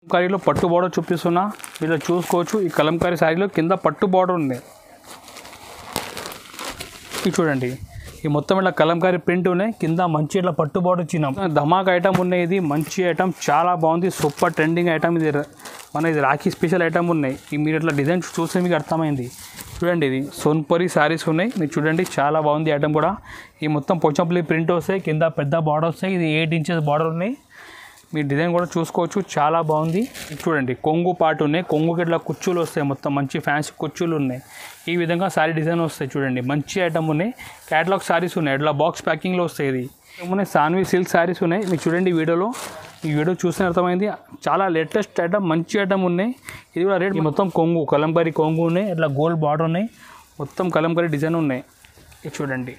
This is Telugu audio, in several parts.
కలంకారీలో పట్టు బార్డర్ చూపిస్తున్నా, ఇలా చూసుకోవచ్చు. ఈ కలంకారీ శారీలో కింద పట్టు బార్డర్ ఉంది. ఇది చూడండి, ఈ మొత్తం ఇట్లా కలంకారీ ప్రింట్ ఉన్నాయి, కింద మంచి ఇట్లా పట్టు బార్డర్ ఇచ్చినాం. ధమాక్ ఐటమ్ ఉన్నాయి. ఇది మంచి ఐటమ్, చాలా బాగుంది, సూపర్ ట్రెండింగ్ ఐటమ్. ఇది ఇది రాఖీ స్పెషల్ ఐటమ్ ఉన్నాయి. మీరు ఇట్లా డిజైన్ చూస్తే మీకు అర్థమైంది. చూడండి, ఇది సోన్పరి శారీస్ ఉన్నాయి. మీరు చూడండి, చాలా బాగుంది ఐటమ్ కూడా. ఈ మొత్తం పోచంపల్లి ప్రింట్ వస్తాయి, కింద పెద్ద బార్డర్ వస్తాయి. ఇది 8 ఇంచెస్ బార్డర్ ఉన్నాయి. మీ డిజైన్ కూడా చూసుకోవచ్చు, చాలా బాగుంది. చూడండి, కొంగు పార్ట్ ఉన్నాయి. కొంగుకి ఇట్లా కుచ్చులు వస్తాయి, మొత్తం మంచి ఫ్యాన్సీ కుచ్చులు ఉన్నాయి. ఈ విధంగా శారీ డిజైన్ వస్తాయి. చూడండి, మంచి ఐటమ్ ఉన్నాయి. క్యాటలాగ్ శారీస్ ఉన్నాయి, ఇట్లా బాక్స్ ప్యాకింగ్లో వస్తాయి. ఇది ఏమున్నాయి, సాన్వి సిల్క్ శారీస్ ఉన్నాయి. మీకు చూడండి వీడియోలో, ఈ వీడియో చూసిన అర్థమైంది. చాలా లేటెస్ట్ ఐటమ్, మంచి ఐటమ్ ఉన్నాయి. ఇది కూడా రేట్ మొత్తం కొంగు, కలంకారీ కొంగు ఉన్నాయి. ఇట్లా గోల్డ్ బార్డర్ ఉన్నాయి, మొత్తం కలంకారీ డిజైన్ ఉన్నాయి. ఇది చూడండి,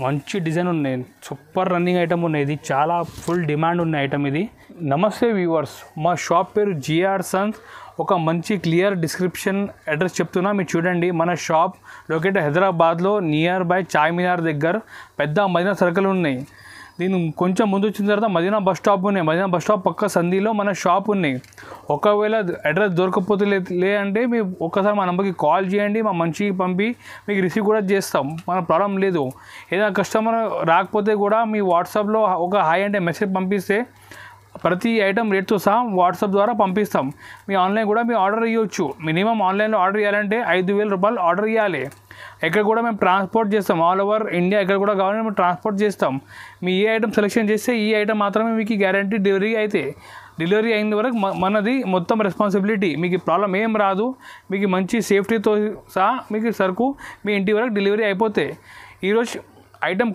మంచి డిజైన్ ఉన్నాయి, సూపర్ రన్నింగ్ ఐటమ్ ఉన్నాయి. ఇది చాలా ఫుల్ డిమాండ్ ఉన్న ఐటమ్ ఇది. నమస్తే వ్యూవర్స్, మా షాప్ పేరు జిఆర్ సన్స్. ఒక మంచి క్లియర్ డిస్క్రిప్షన్ అడ్రస్ చెప్తున్నా, మీరు చూడండి. మన షాప్ లొకేట్ హైదరాబాద్లో నియర్ బై చార్మినార్ దగ్గర పెద్ద మదీనా సర్కిల్ ఉన్నాయి. దీని కొంచెం ముందు వచ్చిన తర్వాత మదీనా బస్ స్టాప్ ఉన్నాయి. మదీనా బస్ స్టాప్ పక్క సంధిలో మన షాప్ ఉన్నాయి. ఒకవేళ అడ్రస్ దొరకకపోతే అంటే మీరు ఒక్కసారి మా నెంబర్కి కాల్ చేయండి, మా మంచికి పంపి మీకు రిసీవ్ కూడా చేస్తాం. మన ప్రాబ్లం లేదు. ఏదైనా కస్టమర్ రాకపోతే కూడా మీ వాట్సాప్లో ఒక హాయ్ అంటే మెసేజ్ పంపిస్తే ప్రతి ఐటమ్ రేట్తో సహా వాట్సాప్ ద్వారా పంపిస్తాం. మీ ఆన్లైన్ కూడా మీ ఆర్డర్ ఇవ్వచ్చు. మినిమం ఆన్లైన్లో ఆర్డర్ ఇవ్వాలంటే 5,000 రూపాయలు ఆర్డర్ ఇవ్వాలి. ఎక్కడ కూడా మేము ట్రాన్స్పోర్ట్ చేస్తాం, ఆల్ ఓవర్ ఇండియా ఎక్కడ కూడా కావాలంటే మేము ట్రాన్స్పోర్ట్ చేస్తాం. మీ ఏ ఐటమ్ సెలెక్షన్ చేస్తే ఈ ఐటమ్ మాత్రమే మీకు గ్యారంటీ డెలివరీ అయితే. డెలివరీ అయిన వరకు మనది మొత్తం రెస్పాన్సిబిలిటీ. మీకు ప్రాబ్లం ఏం రాదు. మీకు మంచి సేఫ్టీతో సహా మీకు సరుకు మీ ఇంటి వరకు డెలివరీ అయిపోతాయి. ఈరోజు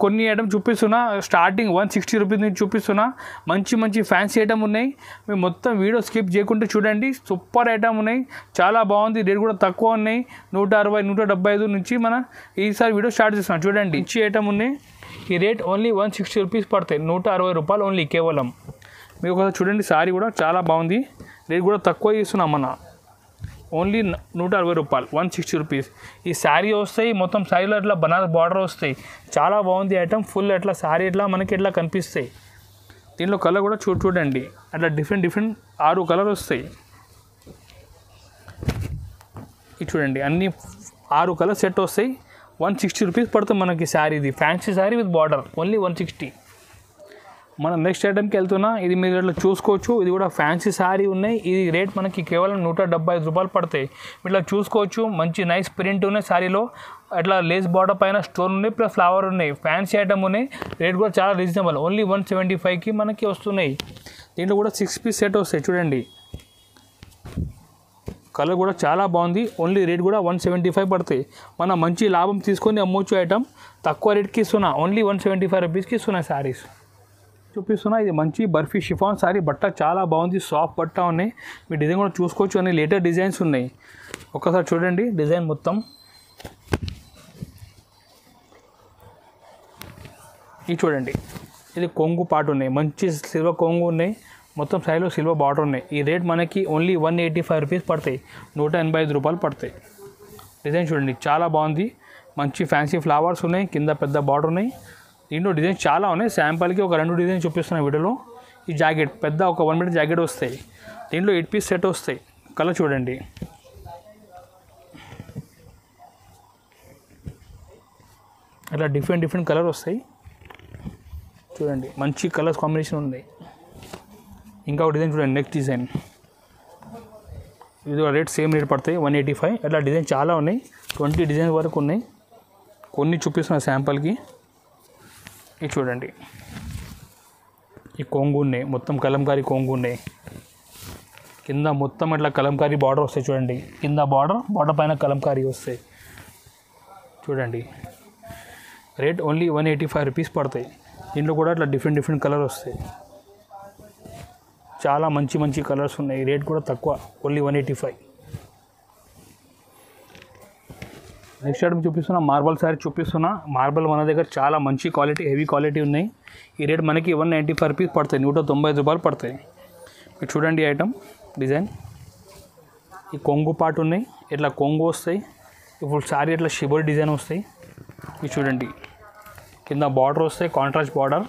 కొన్ని ఐటమ్ చూపిస్తున్నా, స్టార్టింగ్ 160 రూపీస్ నుంచి చూపిస్తున్నా. మంచి ఫ్యాన్సీ ఐటమ్ ఉన్నాయి. మీరు మొత్తం వీడియో స్కిప్ చేయకుండా చూడండి. సూపర్ ఐటమ్ ఉన్నాయి, చాలా బాగుంది. రేట్ కూడా తక్కువ ఉన్నాయి. 160, 175 నుంచి మన ఈసారి వీడియో స్టార్ట్ చేస్తున్నాం. చూడండి, మంచి ఐటమ్ ఉన్నాయి. ఈ రేట్ ఓన్లీ 160 రూపీస్ పడతాయి. 160 రూపాయలు ఓన్లీ, కేవలం. మీరు ఒకసారి చూడండి, సారీ కూడా చాలా బాగుంది. రేట్ కూడా తక్కువ ఇస్తున్నాం మన, ఓన్లీ 160 రూపాయలు, 160 రూపీస్. ఈ శారీ వస్తాయి, మొత్తం శారీలో అట్లా బనారస్ బార్డర్ వస్తాయి. చాలా బాగుంది ఐటమ్, ఫుల్ అట్లా శారీ ఇట్లా మనకి ఇట్లా కనిపిస్తాయి. దీనిలో కలర్ కూడా చూడండి, అట్లా డిఫరెంట్ 6 కలర్ వస్తాయి. ఇది చూడండి, అన్ని 6 కలర్ సెట్ వస్తాయి. 160 రూపీస్ పడుతుంది మనకి శారీ. ఇది fancy sari with border, only 160. మనం నెక్స్ట్ ఐటమ్కి వెళ్తున్నా. ఇది మీరు ఇట్లా చూసుకోవచ్చు. ఇది కూడా ఫ్యాన్సీ శారీ ఉన్నాయి. ఇది రేట్ మనకి కేవలం 175 రూపాయలు పడతాయి. ఇట్లా చూసుకోవచ్చు, మంచి నైస్ ప్రింట్ ఉన్నాయి శారీలో. అట్లా లేస్ బార్డర్ పైన స్టోన్ ఉన్నాయి, ప్లస్ ఫ్లవర్ ఉన్నాయి. ఫ్యాన్సీ ఐటమ్ ఉన్నాయి. రేట్ కూడా చాలా రీజనబుల్, ఓన్లీ 175కి మనకి వస్తున్నాయి. దీంట్లో కూడా 6 పీస్ సెట్ వస్తాయి. చూడండి, కలర్ కూడా చాలా బాగుంది. ఓన్లీ రేట్ కూడా 175 పడతాయి. మనం మంచి లాభం తీసుకొని అమ్మొచ్చు ఐటమ్. తక్కువ రేట్కి ఇస్తున్నా, ఓన్లీ 175 రూపీస్కి ఇస్తున్నా శారీస్ చూపిస్తున్నా. ఇది మంచి బర్ఫీ షిఫాన్ శారీ. బట్ట చాలా బాగుంది, సాఫ్ట్ బట్ట ఉన్నాయి. మీ డిజైన్ కూడా చూసుకోవచ్చు, అన్ని లేటెస్ట్ డిజైన్స్ ఉన్నాయి. ఒక్కసారి చూడండి డిజైన్ మొత్తం. ఇది చూడండి, ఇది కొంగు పాటు ఉన్నాయి, మంచి సిల్వర్ కొంగు ఉన్నాయి. మొత్తం సైడ్లో సిల్వర్ బార్డర్ ఉన్నాయి. ఈ రేట్ మనకి ఓన్లీ 185 రూపీస్ పడతాయి, 185 రూపాయలు పడతాయి. డిజైన్ చూడండి, చాలా బాగుంది. మంచి ఫ్యాన్సీ ఫ్లవర్స్ ఉన్నాయి, కింద పెద్ద బార్డర్ ఉన్నాయి. దీంట్లో డిజైన్స్ చాలా ఉన్నాయి. శాంపుల్కి ఒక 2 డిజైన్ చూపిస్తున్నాయి వీడియోలో. ఈ జాకెట్ పెద్ద ఒక 1 మీటర్ జాకెట్ వస్తాయి. దీంట్లో 8 పీస్ సెట్ వస్తాయి. కలర్ చూడండి, అట్లా డిఫరెంట్ కలర్ వస్తాయి. చూడండి, మంచి కలర్స్ కాంబినేషన్ ఉంది. ఇంకా ఒక డిజైన్ చూడండి, నెక్స్ట్ డిజైన్. ఇది రేట్ సేమ్ రేట్ పడతాయి, 185. అట్లా డిజైన్ చాలా ఉన్నాయి, 20 డిజైన్ వరకు ఉన్నాయి. కొన్ని చూపిస్తున్నా శాంపుల్కి. ఇది చూడండి, ఈ కొంగు ఉన్నాయి, మొత్తం కలంకారీ కొంగు ఉన్నాయి. కింద మొత్తం ఇట్లా కలంకారీ బార్డర్ వస్తాయి. చూడండి, కింద బార్డర్ పైన కలంకారీ వస్తాయి. చూడండి, రేట్ ఓన్లీ 185 రూపీస్ పడతాయి. దీంట్లో కూడా ఇట్లా డిఫరెంట్ కలర్ వస్తాయి. చాలా మంచి కలర్స్ ఉన్నాయి. రేట్ కూడా తక్కువ, ఓన్లీ 185. నెక్స్ట్ ఐటమ్ చూపిస్తున్నా, మార్బల్ శారీ చూపిస్తున్నా. మార్బల్ మన దగ్గర చాలా మంచి క్వాలిటీ, హెవీ క్వాలిటీ ఉన్నాయి. ఈ రేట్ మనకి 195 రూపీస్ పడతాయి, 195 రూపాయలు పడతాయి. మీరు చూడండి ఐటమ్ డిజైన్. ఈ కొంగు పాటు ఉన్నాయి, ఇట్లా కొంగు వస్తాయి. ఇప్పుడు శారీ ఇట్లా షిబోరి డిజైన్ వస్తాయి. ఇది చూడండి, కింద బార్డర్ వస్తాయి, కాంట్రాస్ట్ బార్డర్.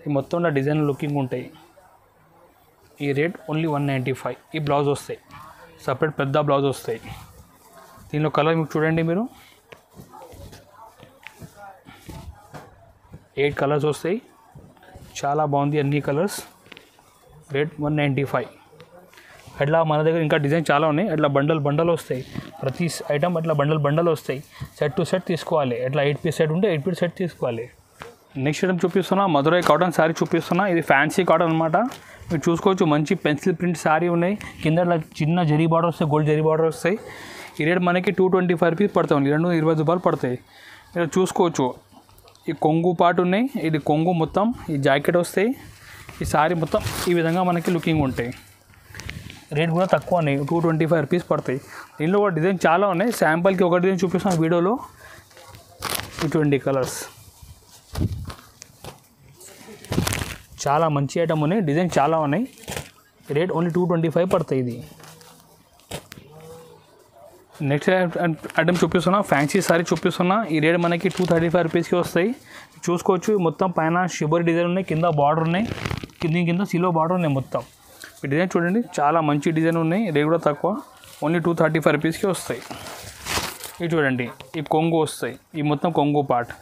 ఈ మొత్తం డిజైన్ లుకింగ్ ఉంటాయి. ఈ రేట్ ఓన్లీ 195. ఈ బ్లౌజ్ వస్తాయి, సపరేట్ పెద్ద బ్లౌజ్ వస్తాయి. దీనిలో కలర్ మీకు చూడండి, మీరు 8 కలర్స్ వస్తాయి. చాలా బాగుంది అన్ని కలర్స్. రేట్ 195. అట్లా మన దగ్గర ఇంకా డిజైన్ చాలా ఉన్నాయి. అట్లా బండల్ వస్తాయి. ప్రతి ఐటమ్ అట్లా బండల్ వస్తాయి. సెట్ టు సెట్ తీసుకోవాలి. అట్లా 8 పీస్ సెట్ ఉంటే 8 పీస్ సెట్ తీసుకోవాలి. నెక్స్ట్ ఐటమ్ చూపిస్తున్నా, మధురై కాటన్ శారీ చూపిస్తున్నా. ఇది ఫ్యాన్సీ కాటన్ అనమాట. మీరు చూసుకోవచ్చు, మంచి పెన్సిల్ ప్రింట్ శారీ ఉన్నాయి. కింద చిన్న జరీ బార్డర్ వస్తాయి, గోల్డ్ జరీ బార్డర్ వస్తాయి. ఈ రేట్ మనకి 225 రూపీస్ పడతాయి. 220 రూపాయలు పడతాయి. మీరు చూసుకోవచ్చు, ఈ కొంగు పార్ట్ ఉన్నాయి. ఇది కొంగు మొత్తం, ఈ జాకెట్ వస్తాయి. ఈ శారీ మొత్తం ఈ విధంగా మనకి లుకింగ్ ఉంటాయి. రేట్ కూడా తక్కువ ఉన్నాయి, 225 రూపీస్ పడతాయి. దీనిలో కూడా డిజైన్ చాలా ఉన్నాయి. శాంపుల్కి ఒక డిజైన్ చూపిస్తాను వీడియోలో. ఇటువంటి కలర్స్ చాలా మంచి ఐటమ్ ఉన్నాయి. డిజైన్ చాలా ఉన్నాయి. రేట్ ఓన్లీ 225 పడతాయి. ఇది నెక్స్ట్ ఐటమ్ చూపిస్తున్నా, ఫ్యాన్సీ సారీ చూపిస్తున్నా. ఈ రేట్ మనకి 235 రూపీస్కి వస్తాయి. చూసుకోవచ్చు, మొత్తం పైన షిబర్ డిజైన్ ఉన్నాయి, కింద బార్డర్ ఉన్నాయి, కింద సిలో బార్డర్ ఉన్నాయి. మొత్తం ఈ డిజైన్ చూడండి, చాలా మంచి డిజైన్ ఉన్నాయి. రేట్ కూడా తక్కువ, ఓన్లీ 235 రూపీస్కి వస్తాయి. ఇది చూడండి, ఈ కొంగు వస్తాయి. ఈ మొత్తం కొంగు పార్ట్,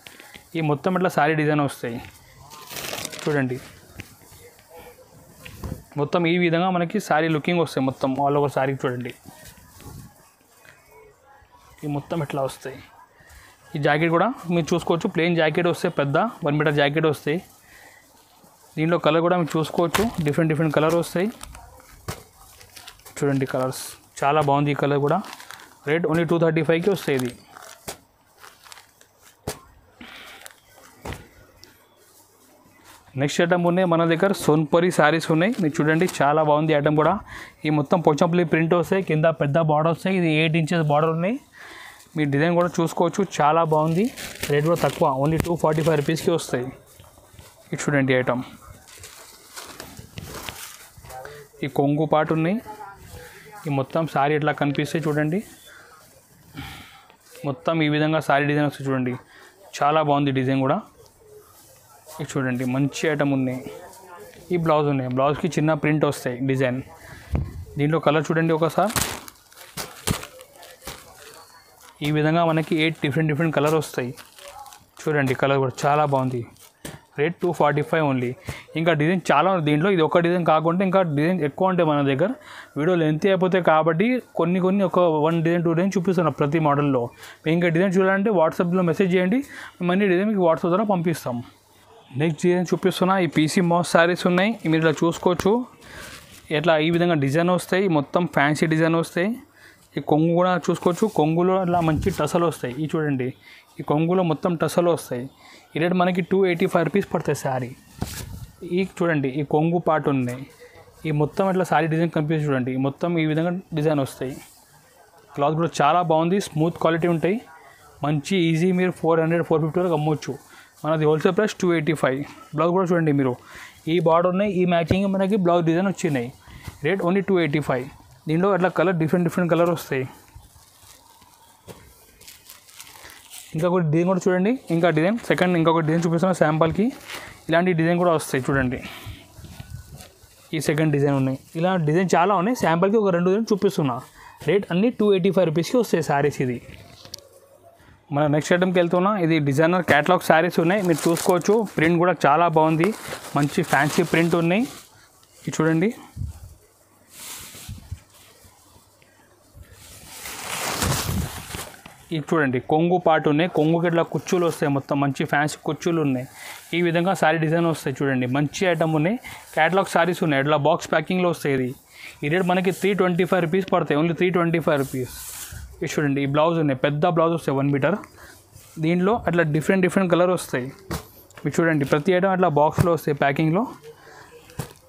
ఈ మొత్తం ఇట్లా సారీ డిజైన్ వస్తాయి. చూడండి, మొత్తం ఈ విధంగా మనకి సారీ లుకింగ్ వస్తాయి. మొత్తం ఆల్ ఓవర్ సారీ చూడండి, ఈ మొత్తం ఇట్లా వస్తాయి. ఈ జాకెట్ కూడా మీరు చూసుకోవచ్చు, ప్లెయిన్ జాకెట్ వస్తాయి. పెద్ద 1 మీటర్ జాకెట్ వస్తాయి. దీనిలో కలర్ కూడా మీరు చూసుకోవచ్చు, డిఫరెంట్ కలర్ వస్తాయి. చూడండి, కలర్స్ చాలా బాగుంది. ఈ కలర్ కూడా రేట్ ఓన్లీ 235కి వస్తాయి. ఇది నెక్స్ట్ ఐటమ్ ఉన్నాయి మన దగ్గర, సోన్పరి శారీస్ ఉన్నాయి. మీరు చూడండి, చాలా బాగుంది ఐటమ్ కూడా. ఈ మొత్తం పోచంపల్లి ప్రింట్ వస్తాయి, కింద పెద్ద బార్డర్ వస్తాయి. ఇది 8 ఇంచెస్ బార్డర్ ఉన్నాయి. మీ డిజైన్ కూడా చూసుకోవచ్చు, చాలా బాగుంది. రేట్ కూడా తక్కువ, ఓన్లీ 245 రూపీస్కి వస్తాయి. ఇది చూడండి ఐటమ్, ఈ కొంగు పార్ట్ ఉన్నాయి. ఈ మొత్తం శారీ ఎట్లా కనిపిస్తాయి చూడండి, మొత్తం ఈ విధంగా శారీ డిజైన్ వస్తుంది. చూడండి, చాలా బాగుంది డిజైన్ కూడా. ఇది చూడండి, మంచి ఐటమ్ ఉన్నాయి. ఈ బ్లౌజ్ ఉన్నాయి, బ్లౌజ్కి చిన్న ప్రింట్ వస్తాయి డిజైన్. దీంట్లో కలర్ చూడండి ఒకసారి. ఈ విధంగా మనకి 8 డిఫరెంట్ కలర్ వస్తాయి. చూడండి, కలర్ కూడా చాలా బాగుంది. Rate 245 only. ఇంకా డిజైన్ చాలా ఉంది దీంట్లో. ఇది ఒక డిజైన్ కాకుండా ఇంకా డిజైన్ ఎక్కువ ఉంటాయి మన దగ్గర. వీడియో లెంత్ అయిపోతాయి కాబట్టి కొన్ని ఒక 1 డిజైన్ 2 డిజైన్ చూపిస్తున్నాం ప్రతి మోడల్లో. ఇంకా డిజైన్ చూడాలంటే వాట్సాప్లో మెసేజ్ చేయండి, మనీ డిజైన్ మీకు వాట్సాప్ ద్వారా పంపిస్తాం. నెక్స్ట్ డిజైన్ చూపిస్తున్నా, ఈ పీసీ మాస్ శారీస్ ఉన్నాయి. మీరు ఇట్లా చూసుకోవచ్చు, ఇట్లా ఈ విధంగా డిజైన్ వస్తాయి. మొత్తం ఫ్యాన్సీ డిజైన్ వస్తాయి. ఈ కొంగు కూడా చూసుకోవచ్చు, కొంగులో అట్లా మంచి టసలు వస్తాయి. ఈ చూడండి, ఈ కొంగులో మొత్తం టసలు వస్తాయి. ఈ రేట్ మనకి 285 రూపీస్ పడతాయి శారీ. ఈ చూడండి, ఈ కొంగు పార్ట్ ఉన్నాయి. ఈ మొత్తం ఇట్లా శారీ డిజైన్ కనిపిస్తుంది చూడండి, మొత్తం ఈ విధంగా డిజైన్ వస్తాయి. క్లాత్ కూడా చాలా బాగుంది, స్మూత్ క్వాలిటీ ఉంటాయి. మంచి ఈజీ మీరు 400-450 వరకు అమ్మవచ్చు. మనది హోల్సేల్ ప్రైస్ 285. బ్లౌజ్ కూడా చూడండి మీరు, ఈ బార్డర్ ఉన్నాయి, ఈ మ్యాచింగ్ మనకి బ్లౌజ్ డిజైన్ వచ్చినాయి. Rate only 285. దీనిలో అట్లా కలర్ డిఫరెంట్ కలర్ వస్తాయి. ఇంకా ఒక డిజైన్ కూడా చూడండి, ఇంకా డిజైన్ ఇంకొక డిజైన్ చూపిస్తున్నా శాంపుల్కి. ఇలాంటి డిజైన్ కూడా వస్తాయి చూడండి, ఈ సెకండ్ డిజైన్ ఉన్నాయి. ఇలా డిజైన్ చాలా ఉన్నాయి. శాంపుల్కి ఒక 2 డిజైన్ చూపిస్తున్నా. రేట్ అన్నీ 285 రూపీస్కి వస్తాయి శారీస్. ఇది మన నెక్స్ట్ ఐటమ్కి వెళ్తున్నా. ఇది డిజైనర్ క్యాటలాగ్ శారీస్ ఉన్నాయి. మీరు చూసుకోవచ్చు, ప్రింట్ కూడా చాలా బాగుంది, మంచి ఫ్యాన్సీ ప్రింట్ ఉన్నాయి. ఇది చూడండి, ఇది చూడండి, కొంగు పార్ట్ ఉన్నాయి. కొంగుకి ఇట్లా కుచ్చులు వస్తాయి, మొత్తం మంచి ఫ్యాన్సీ కుచ్చులు ఉన్నాయి. ఈ విధంగా శారీ డిజైన్ వస్తాయి. చూడండి, మంచి ఐటమ్ ఉన్నాయి. క్యాటలాగ్ శారీస్ ఉన్నాయి, ఇట్లా బాక్స్ ప్యాకింగ్లో వస్తాయి. ఇది ఈ రేట్ మనకి 325 రూపీస్ పడతాయి, ఓన్లీ 325 రూపీస్. ఇది చూడండి, ఈ బ్లౌజ్ ఉన్నాయి, పెద్ద బ్లౌజ్ వస్తాయి 1 మీటర్. దీంట్లో అట్లా డిఫరెంట్ కలర్ వస్తాయి. ఇది చూడండి, ప్రతి ఐటమ్ అట్లా బాక్స్లో వస్తాయి ప్యాకింగ్లో.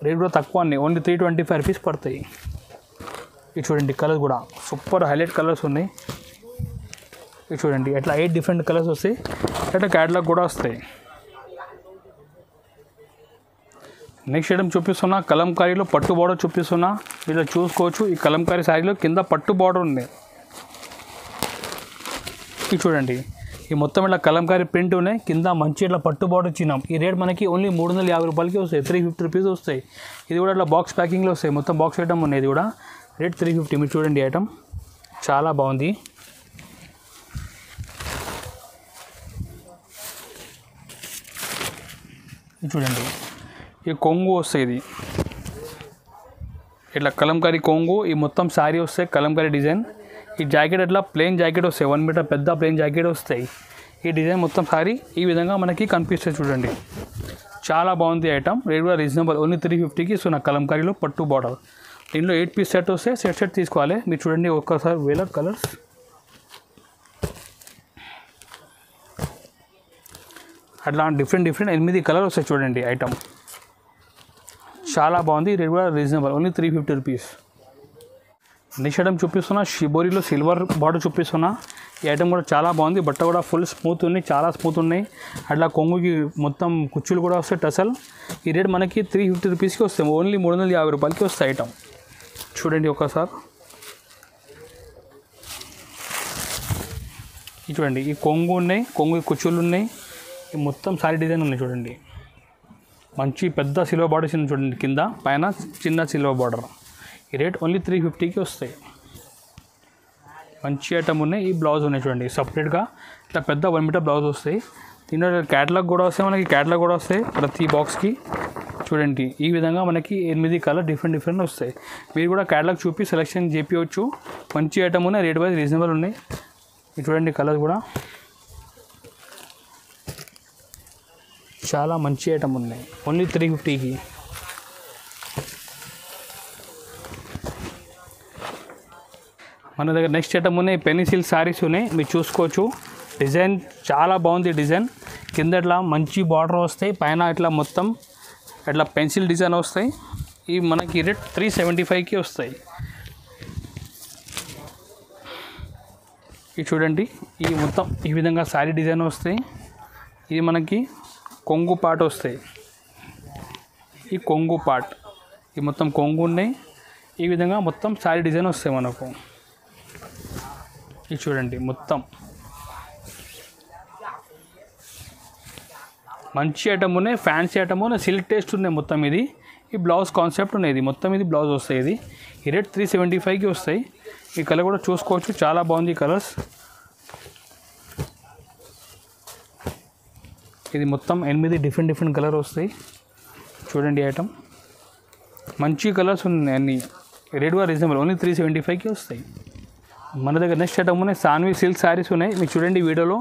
రేట్ కూడా తక్కువ ఉన్నాయి, ఓన్లీ 325 రూపీస్ పడతాయి. ఇది చూడండి, కలర్ కూడా సూపర్ హైలైట్ కలర్స్ ఉన్నాయి. ఇది చూడండి, అట్లా 8 డిఫరెంట్ కలర్స్ వస్తాయి. అట్లా క్యాటలాగ్ కూడా వస్తాయి. నెక్స్ట్ ఐటమ్ చూపిస్తున్నా, కలంకారీలో పట్టు బార్డర్ చూపిస్తున్నా. మీరు చూసుకోవచ్చు, ఈ కలంకారీ శారీలో కింద పట్టు బార్డర్ ఉంది. ఇది చూడండి, ఈ మొత్తం ఇట్లా కలంకారీ ప్రింట్ ఉన్నాయి, కింద మంచి ఇట్లా పట్టు బార్డర్ ఇచ్చినాం. ఈ రేట్ మనకి ఓన్లీ 350 రూపాయలకి వస్తాయి, 350 రూపీస్ వస్తాయి. ఇది కూడా ఇట్లా బాక్స్ ప్యాకింగ్లో వస్తాయి, మొత్తం బాక్స్ ఐటమ్ ఉన్నాయి. ఇది కూడా రేట్ 350. మీరు చూడండి ఐటమ్ చాలా బాగుంది. చూడండి ఈ కొంగు వస్తాయి, ఇది ఇట్లా కలంకారీ కొంగు. ఈ మొత్తం శారీ వస్తాయి కలంకారీ డిజైన్. ఈ జాకెట్ అట్లా ప్లెయిన్ జాకెట్ వస్తాయి, 1 మీటర్ పెద్ద ప్లెయిన్ జాకెట్ వస్తాయి. ఈ డిజైన్ మొత్తం శారీ ఈ విధంగా మనకి కనిపిస్తుంది. చూడండి చాలా బాగుంది ఐటమ్. రేట్ కూడా రీజనబుల్, ఓన్లీ 350కి. సో నా కలంకారీలో పట్టు బార్డర్. దీనిలో 8 పీస్ సెట్ వస్తే సెట్ తీసుకోవాలి. మీరు చూడండి ఒక్కసారి వేల కలర్స్, అట్లా డిఫరెంట్ 8 కలర్ వస్తాయి. చూడండి ఐటమ్ చాలా బాగుంది. రేట్ కూడా reasonable, only 350 rupees. Next item చూపిస్తున్నా, షిబోరిలో సిల్వర్ బార్డర్ చూపిస్తున్నా. ఈ ఐటమ్ కూడా చాలా బాగుంది. బట్ట కూడా ఫుల్ స్మూత్ ఉన్నాయి, చాలా స్మూత్ ఉన్నాయి. అట్లా కొంగుకి మొత్తం కుచ్చులు కూడా వస్తాయి టసల్. ఈ రేట్ మనకి 350 రూపీస్కి వస్తాయి, ఓన్లీ 350 రూపాయలకి వస్తాయి ఐటమ్. చూడండి ఒకసారి చూడండి, ఈ కొంగు ఉన్నాయి, కొంగు కుచ్చులు ఉన్నాయి, ఈ మొత్తం సారీ డిజైన్ ఉన్నాయి. చూడండి మంచి పెద్ద సిల్వర్ బార్డర్ ఇచ్చింది. చూడండి కింద పైన చిన్న సిల్వర్ బార్డర్. ఈ రేట్ ఓన్లీ 350కి వస్తాయి. మంచి ఐటమ్ ఉన్నాయి. ఈ బ్లౌజ్ ఉన్నాయి చూడండి, సపరేట్గా ఇట్లా పెద్ద 1 మీటర్ బ్లౌజ్ వస్తాయి. దీనిలో క్యాటలాగ్ కూడా వస్తాయి, మనకి క్యాటలాగ్ కూడా వస్తాయి ప్రతి బాక్స్కి. చూడండి ఈ విధంగా మనకి 8 కలర్ డిఫరెంట్ వస్తాయి. మీరు కూడా క్యాటలాగ్ చూపి సెలెక్షన్ చేపించవచ్చు. మంచి ఐటమ్ ఉన్నాయి, రేట్ వైజ్ రీజనబుల్ ఉన్నాయి. చూడండి కలర్ కూడా చాలా మంచి ఐటమ్ ఉన్నాయి, ఓన్లీ 350కి. మన దగ్గర నెక్స్ట్ ఐటమ్ ఉన్నాయి, పెన్సిల్ శారీస్ ఉన్నాయి. మీరు చూసుకోవచ్చు, డిజైన్ చాలా బాగుంది. డిజైన్ కింద ఇట్లా మంచి బార్డర్ వస్తాయి, పైన ఇట్లా మొత్తం ఇట్లా పెన్సిల్ డిజైన్ వస్తాయి. ఇవి మనకి రేట్ 375కి వస్తాయి. ఇది చూడండి, ఈ మొత్తం ఈ విధంగా శారీ డిజైన్ వస్తాయి. ఇది మనకి కొంగు పార్ట్ వస్తాయి, ఈ కొంగు పార్ట్, ఈ మొత్తం కొంగు ఉన్నాయి. ఈ విధంగా మొత్తం శారీ డిజైన్ వస్తాయి మనకు. ఇది చూడండి మొత్తం మంచి ఐటమ్ ఉన్నాయి, ఫ్యాన్సీ ఐటమ్ ఉన్నాయి, సిల్క్ టేస్ట్ ఉన్నాయి మొత్తం. ఇది ఈ బ్లౌజ్ కాన్సెప్ట్ ఉన్నాయి, ఇది మొత్తం ఇది బ్లౌజ్ వస్తాయి. ఇది ఈ రేట్ 375కి వస్తాయి. ఈ కలర్ కూడా చూసుకోవచ్చు, చాలా బాగుంది ఈ కలర్స్. ఇది మొత్తం 8 డిఫరెంట్ కలర్ వస్తాయి. చూడండి ఐటమ్ మంచి కలర్స్ ఉన్నాయి అన్నీ. రేట్ కూడా రీజనబుల్, ఓన్లీ 375కి వస్తాయి. మన దగ్గర నెక్స్ట్ ఐటమ్ ఉన్నాయి, సాన్వి సిల్క్ శారీస్ ఉన్నాయి. మీకు చూడండి వీడియోలో,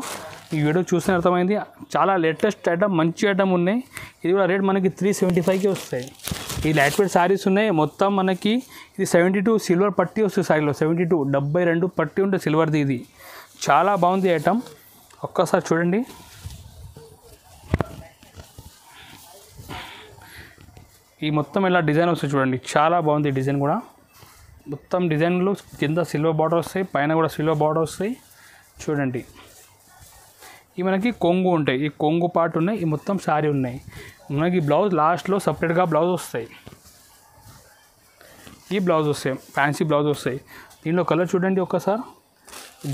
ఈ వీడియో చూసిన అర్థమైంది. చాలా లేటెస్ట్ ఐటమ్, మంచి ఐటమ్ ఉన్నాయి. ఇది కూడా రేట్ మనకి 375కి వస్తాయి. ఈ లైట్ వెయిట్ శారీస్ ఉన్నాయి. మొత్తం మనకి ఇది 72 సిల్వర్ పట్టి వస్తుంది శారీలో. 72 పట్టి ఉంటుంది సిల్వర్ది. ఇది చాలా బాగుంది ఐటమ్, ఒక్కసారి చూడండి. ఈ మొత్తం ఇలా డిజైన్ వస్తుంది చూడండి, చాలా బాగుంది డిజైన్ కూడా. మొత్తం డిజైన్లో కింద సిల్వర్ బార్డర్ వస్తాయి, పైన కూడా సిల్వర్ బార్డర్ వస్తాయి. చూడండి ఈ మనకి కొంగు ఉంటాయి, ఈ కొంగు పార్ట్ ఉన్నాయి, ఈ మొత్తం శారీ ఉన్నాయి. మనకి బ్లౌజ్ లాస్ట్లో సపరేట్గా బ్లౌజ్ వస్తాయి. ఈ బ్లౌజ్ వస్తాయి, ఫ్యాన్సీ బ్లౌజ్ వస్తాయి. దీనిలో కలర్ చూడండి ఒక్కసారి,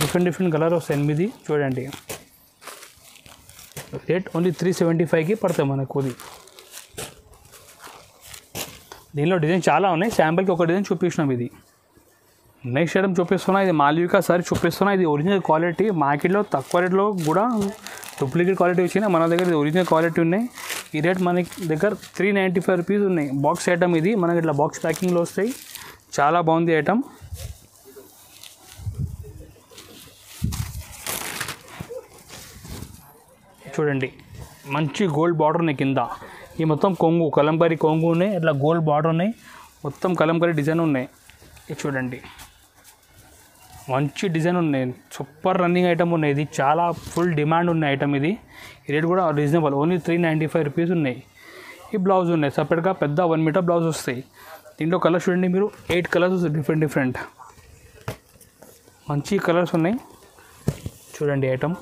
డిఫరెంట్ కలర్ వస్తాయి 8. చూడండి రేట్ ఓన్లీ 375కి పడతాయి మనకు. దీనిలో డిజైన్ చాలా ఉన్నాయి, శాంపుల్కి ఒక డిజైన్ చూపిస్తున్నాం. ఇది నెక్స్ట్ ఐటమ్ చూపిస్తున్నా, ఇది మాల్వికా సారీ చూపిస్తున్నా. ఇది ఒరిజినల్ క్వాలిటీ, మార్కెట్లో తక్కువ రేట్లో కూడా డూప్లికేట్ క్వాలిటీ వచ్చినాయి. మన దగ్గర ఇది ఒరిజినల్ క్వాలిటీ ఉన్నాయి. ఈ రేట్ మన దగ్గర 395 రూపీస్ ఉన్నాయి. బాక్స్ ఐటమ్ ఇది, మనకి ఇట్లా బాక్స్ ప్యాకింగ్లో వస్తాయి. చాలా బాగుంది ఐటమ్. చూడండి మంచి గోల్డ్ బార్డర్ ఉన్నాయి కింద. ఈ మొత్తం కొంగు, కలంకారీ కొంగు ఉన్నాయి, ఇట్లా గోల్డ్ బార్డర్ ఉన్నాయి, మొత్తం కలంకారీ డిజైన్ ఉన్నాయి. ఇది చూడండి మంచి డిజైన్ ఉన్నాయి, సూపర్ రన్నింగ్ ఐటమ్ ఉన్నాయి. ఇది చాలా ఫుల్ డిమాండ్ ఉన్న ఐటమ్. ఇది రేట్ కూడా రీజనబుల్, ఓన్లీ 395 రూపీస్ ఉన్నాయి. ఈ బ్లౌజ్ ఉన్నాయి సపరేట్గా, పెద్ద 1 మీటర్ బ్లౌజ్ వస్తాయి. దీంట్లో కలర్స్ చూడండి మీరు, 8 కలర్స్ వస్తాయి, డిఫరెంట్ మంచి కలర్స్ ఉన్నాయి. చూడండి ఐటమ్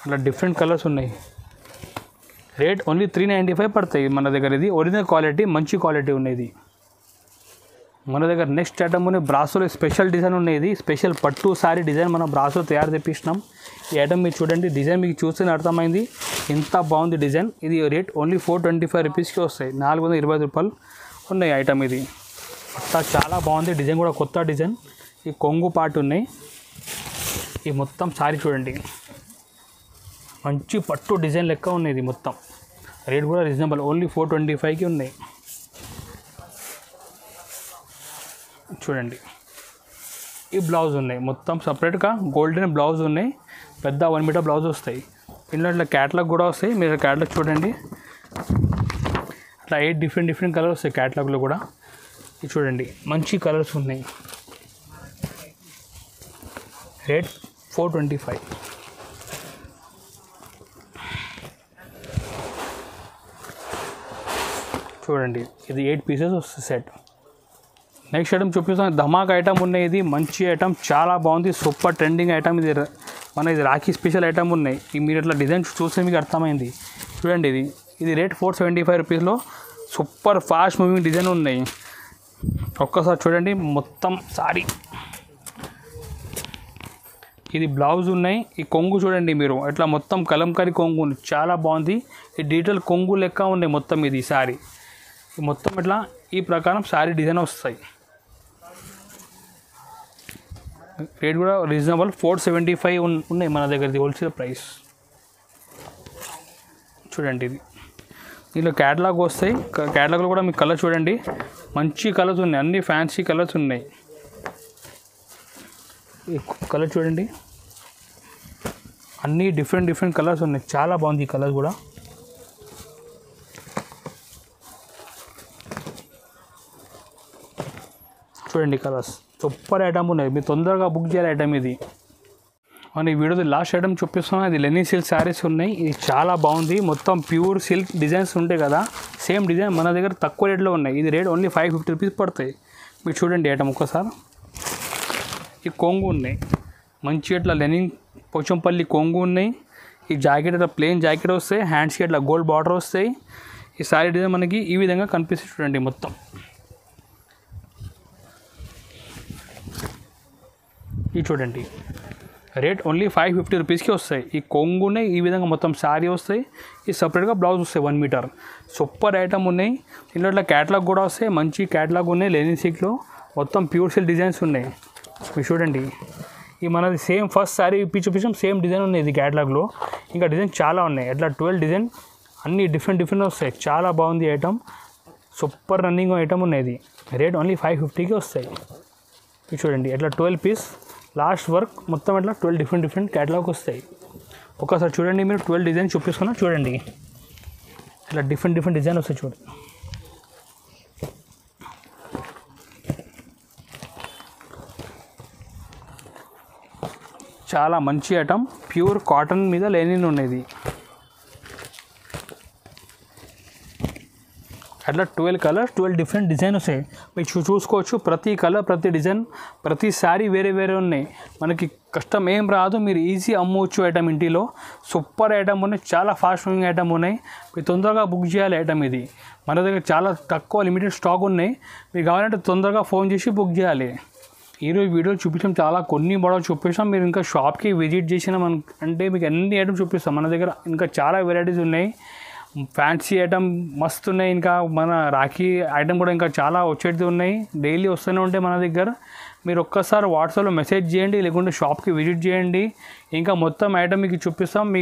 అలా డిఫరెంట్ కలర్స్ ఉన్నాయి. రేట్ ఓన్లీ 395 పడతాయి మన దగ్గర. ఇది ఒరిజినల్ క్వాలిటీ, మంచి క్వాలిటీ ఉన్నది. మన దగ్గర నెక్స్ట్ ఐటమ్ ఉన్నాయి బ్రాసోలో స్పెషల్ డిజైన్ ఉన్నాయి. స్పెషల్ పట్టు సారీ డిజైన్ మనం బ్రాసో తయారు తెప్పించినాం. ఈ ఐటమ్ మీరు చూడండి, డిజైన్ మీకు చూస్తే అర్థమైంది ఎంత బాగుంది డిజైన్. ఇది రేట్ ఓన్లీ 425 రూపీస్కి వస్తాయి. 425 రూపాయలు ఉన్నాయి ఐటమ్. ఇది పట్టా చాలా బాగుంది, డిజైన్ కూడా కొత్త డిజైన్. ఈ కొంగు పార్ట్ ఉన్నాయి. ఈ మొత్తం సారీ చూడండి, మంచి పట్టు డిజైన్ లెక్క ఉన్నాయి. ఇది మొత్తం రేట్ కూడా రీజనబుల్, ఓన్లీ 425కి ఉన్నాయి. చూడండి, ఈ బ్లౌజ్ ఉన్నాయి మొత్తం సపరేట్గా గోల్డెన్ బ్లౌజ్ ఉన్నాయి. పెద్ద 1 మీటర్ బ్లౌజ్ వస్తాయి. ఇందులో ఇట్లా క్యాట్లాగ్ కూడా వస్తాయి. మీరు క్యాట్లాగ్ చూడండి, అట్లా 8 డిఫరెంట్ కలర్స్ వస్తాయి క్యాట్లాగ్లో కూడా. ఇది చూడండి, మంచి కలర్స్ ఉన్నాయి. రేట్ 425. చూడండి, ఇది 8 పీసెస్ వస్తుంది సెట్. నెక్స్ట్ ఐటమ్ చూపిస్తాను, ధమాక్ ఐటమ్ ఉన్నాయి. ఇది మంచి ఐటమ్, చాలా బాగుంది, సూపర్ ట్రెండింగ్ ఐటమ్. ఇది ఇది రాఖీ స్పెషల్ ఐటమ్ ఉన్నాయి. మీరు ఇట్లా డిజైన్ చూస్తే మీకు అర్థమైంది. చూడండి, ఇది రేట్ 475 రూపీస్లో సూపర్ ఫాస్ట్ మూవింగ్ డిజైన్ ఉన్నాయి. ఒక్కసారి చూడండి మొత్తం సారీ. ఇది బ్లౌజ్ ఉన్నాయి. ఈ కొంగు చూడండి మీరు, ఇట్లా మొత్తం కలంకారీ కొంగు ఉంది, చాలా బాగుంది. ఈ డీటెయిల్ కొంగు లెక్క ఉన్నాయి మొత్తం. ఇది సారీ మొత్తం ఇట్లా ఈ ప్రకారం సారీ డిజైన్ వస్తాయి. రేట్ కూడా రీజనబుల్, 475 ఉన్నాయి మన దగ్గర. ఇది హోల్సేల్ ప్రైస్. చూడండి, దీనిలో క్యాటలాగ్ వస్తాయి. క్యాటలాగ్లో కూడా మీకు కలర్ చూడండి, మంచి కలర్స్ ఉన్నాయి, అన్ని ఫ్యాన్సీ కలర్స్ ఉన్నాయి. ఈ కలర్ చూడండి, అన్నీ డిఫరెంట్ కలర్స్ ఉన్నాయి, చాలా బాగుంది ఈ కలర్ కూడా. చూడండి కలర్స్, సూపర్ ఐటమ్ ఉన్నాయి. మీరు తొందరగా బుక్ చేయాలి ఐటమ్ ఇది. మన ఈ వీడియోలో లాస్ట్ ఐటమ్ చూపిస్తున్నాను. ఇది లెనిన్ సిల్క్ శారీస్ ఉన్నాయి. ఇది చాలా బాగుంది, మొత్తం ప్యూర్ సిల్క్ డిజైన్స్ ఉంటాయి కదా, సేమ్ డిజైన్ మన దగ్గర తక్కువ రేట్లో ఉన్నాయి. ఇది రేట్ ఓన్లీ 550 రూపీస్ పడతాయి. మీరు చూడండి ఐటమ్ ఒక్కసారి. ఈ కొంగు ఉన్నాయి, మంచి ఇట్లా లెనిన్ పోచంపల్లి కొంగు ఉన్నాయి. ఈ జాకెట్ ఇట్లా ప్లెయిన్ జాకెట్ వస్తాయి, హ్యాండ్స్కి ఇట్లా గోల్డ్ బార్డర్ వస్తాయి. ఈ శారీ డిజైన్ మనకి ఈ విధంగా కనిపిస్తుంది. చూడండి మొత్తం. ఇది చూడండి, రేట్ ఓన్లీ 550 రూపీస్కి వస్తాయి. ఈ కొంగునే ఈ విధంగా మొత్తం శారీ వస్తాయి. ఈ సపరేట్గా బ్లౌజ్ వస్తాయి 1 మీటర్. సూపర్ ఐటమ్ ఉన్నాయి. ఇందులో ఇట్లా క్యాటలాగ్ కూడా వస్తాయి, మంచి క్యాటలాగ్ ఉన్నాయి. లెనిన్ సిల్క్లో మొత్తం ప్యూర్ సిల్క్ డిజైన్స్ ఉన్నాయి. మీరు చూడండి, ఈ మనది సేమ్ ఫస్ట్ శారీ చూపించాం, సేమ్ డిజైన్ ఉన్నాయి ఇది క్యాటలాగ్లో. ఇంకా డిజైన్ చాలా ఉన్నాయి, అట్లా 12 డిజైన్, అన్నీ డిఫరెంట్ వస్తాయి. చాలా బాగుంది ఐటమ్, సూపర్ రన్నింగ్ ఐటమ్ ఉన్నాయి. ఇది రేట్ ఓన్లీ 550కి వస్తాయి. ఇది చూడండి, అట్లా 12 పీస్ లాస్ట్ వర్క్ మొత్తం అట్లా 12 డిఫరెంట్ క్యాటలాగ్ వస్తాయి. ఒకసారి చూడండి, మీరు 12 డిజైన్ చూపిస్తున్నా చూడండి, ఇట్లా డిఫరెంట్ డిజైన్ వస్తాయి. చూడండి, చాలా మంచి ఐటమ్, ప్యూర్ కాటన్ మీద లెనిన్ ఉన్నది. అట్లా 12 కలర్స్ 12 డిఫరెంట్ డిజైన్ వస్తాయి. మీరు చూసుకోవచ్చు, ప్రతి కలర్ ప్రతి డిజైన్ ప్రతి శారీ వేరే ఉన్నాయి. మనకి కష్టం ఏం రాదు, మీరు ఈజీ అమ్మవచ్చు ఐటమ్ ఇంటిలో. సూపర్ ఐటమ్ ఉన్నాయి, చాలా ఫాస్ట్ మూవింగ్ ఐటమ్ ఉన్నాయి. మీరు తొందరగా బుక్ చేయాలి ఐటమ్. ఇది మన దగ్గర చాలా తక్కువ లిమిటెడ్ స్టాక్ ఉన్నాయి. మీకు కావాలంటే తొందరగా ఫోన్ చేసి బుక్ చేయాలి. ఈరోజు వీడియో చూపించాం, చాలా కొన్ని మోడల్ చూపిస్తాం. మీరు ఇంకా షాప్కి విజిట్ చేసినాం అంటే మీకు అన్ని ఐటమ్ చూపిస్తాం. మన దగ్గర ఇంకా చాలా వెరైటీస్ ఉన్నాయి, ఫ్యాన్సీ ఐటమ్ మస్తు ఉన్నాయి. ఇంకా మన రాఖీ ఐటమ్ కూడా ఇంకా చాలా వచ్చేటివి ఉన్నాయి, డైలీ వస్తూనే ఉంటాయి మన దగ్గర. మీరు ఒక్కసారి వాట్సాప్లో మెసేజ్ చేయండి, లేకుంటే షాప్కి విజిట్ చేయండి. ఇంకా మొత్తం ఐటమ్ మీకు చూపిస్తాం. మీ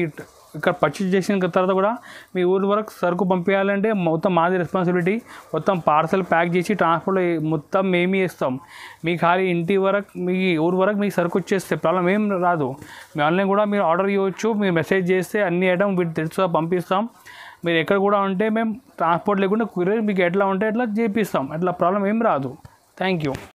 ఇక్కడ పర్చేజ్ చేసిన తర్వాత కూడా మీ ఊరి వరకు సరుకు పంపించాలంటే మొత్తం మాది రెస్పాన్సిబిలిటీ. మొత్తం పార్సల్ ప్యాక్ చేసి ట్రాన్స్పోర్ట్లో మొత్తం మేమే ఇస్తాం. మీ ఖాళీ ఇంటి వరకు మీ ఊరి వరకు మీకు సరుకు వచ్చేస్తే ప్రాబ్లం ఏం రాదు. మీ ఆన్లైన్ కూడా మీరు ఆర్డర్ ఇవ్వచ్చు. మీరు మెసేజ్ చేస్తే అన్ని ఐటమ్ వీటి తెలుసు పంపిస్తాం. మీరు ఎక్కడ కూడా ఉంటే మేము ట్రాన్స్పోర్ట్ లేకుండా కొరియర్ మీకు ఎట్లా ఉంటే అట్లా చేపిస్తాం. అట్లా ప్రాబ్లం ఏం రాదు. Thank you.